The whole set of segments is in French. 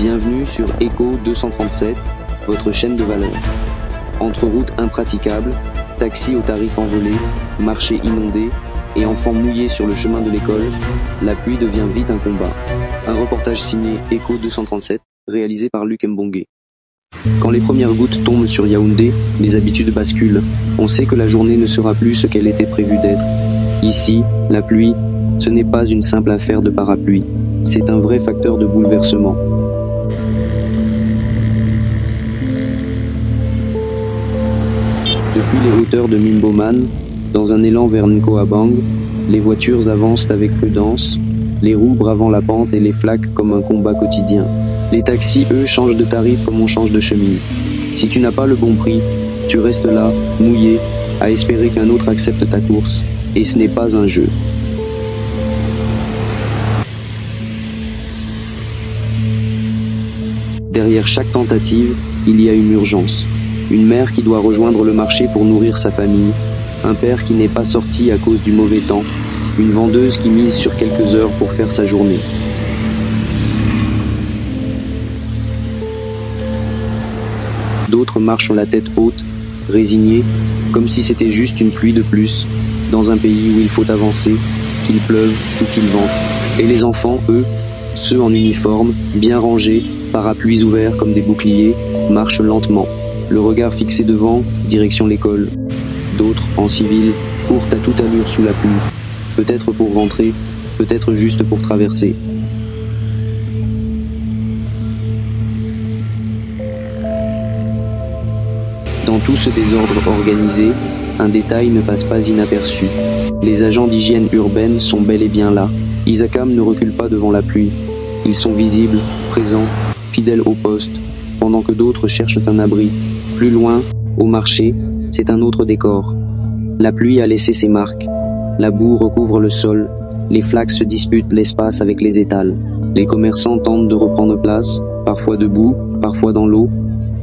Bienvenue sur Echo 237, votre chaîne de valeur. Entre routes impraticables, taxis aux tarifs envolés, marchés inondés et enfants mouillés sur le chemin de l'école, la pluie devient vite un combat. Un reportage signé Echo 237, réalisé par Luc Mbongue. Quand les premières gouttes tombent sur Yaoundé, les habitudes basculent. On sait que la journée ne sera plus ce qu'elle était prévue d'être. Ici, la pluie, ce n'est pas une simple affaire de parapluie. C'est un vrai facteur de bouleversement. Depuis les hauteurs de Mimboman, dans un élan vers Nkoabang, les voitures avancent avec prudence, les roues bravant la pente et les flaques comme un combat quotidien. Les taxis, eux, changent de tarif comme on change de chemise. Si tu n'as pas le bon prix, tu restes là, mouillé, à espérer qu'un autre accepte ta course. Et ce n'est pas un jeu. Derrière chaque tentative, il y a une urgence. Une mère qui doit rejoindre le marché pour nourrir sa famille, un père qui n'est pas sorti à cause du mauvais temps, une vendeuse qui mise sur quelques heures pour faire sa journée. D'autres marchent la tête haute, résignés, comme si c'était juste une pluie de plus, dans un pays où il faut avancer, qu'il pleuve ou qu'il vente. Et les enfants, eux, ceux en uniforme, bien rangés, parapluies ouverts comme des boucliers, marchent lentement, le regard fixé devant, direction l'école. D'autres, en civil, courent à toute allure sous la pluie, peut-être pour rentrer, peut-être juste pour traverser. Dans tout ce désordre organisé, un détail ne passe pas inaperçu. Les agents d'hygiène urbaine sont bel et bien là. Isakam ne recule pas devant la pluie. Ils sont visibles, présents, fidèles au poste, pendant que d'autres cherchent un abri. Plus loin, au marché, c'est un autre décor. La pluie a laissé ses marques. La boue recouvre le sol. Les flaques se disputent l'espace avec les étals. Les commerçants tentent de reprendre place, parfois debout, parfois dans l'eau.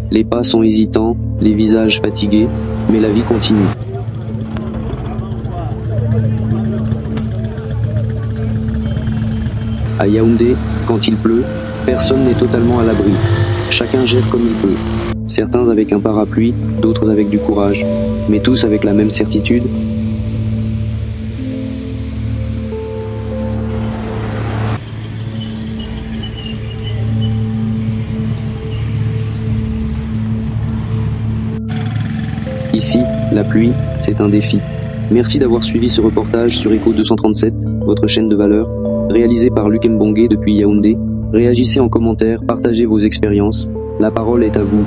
Les pas sont hésitants, les visages fatigués, mais la vie continue. À Yaoundé, quand il pleut, personne n'est totalement à l'abri. Chacun gère comme il peut. Certains avec un parapluie, d'autres avec du courage, mais tous avec la même certitude. Ici, la pluie, c'est un défi. Merci d'avoir suivi ce reportage sur Echo 237, votre chaîne de valeur, réalisé par Luc Mbongue depuis Yaoundé. Réagissez en commentaire, partagez vos expériences. La parole est à vous.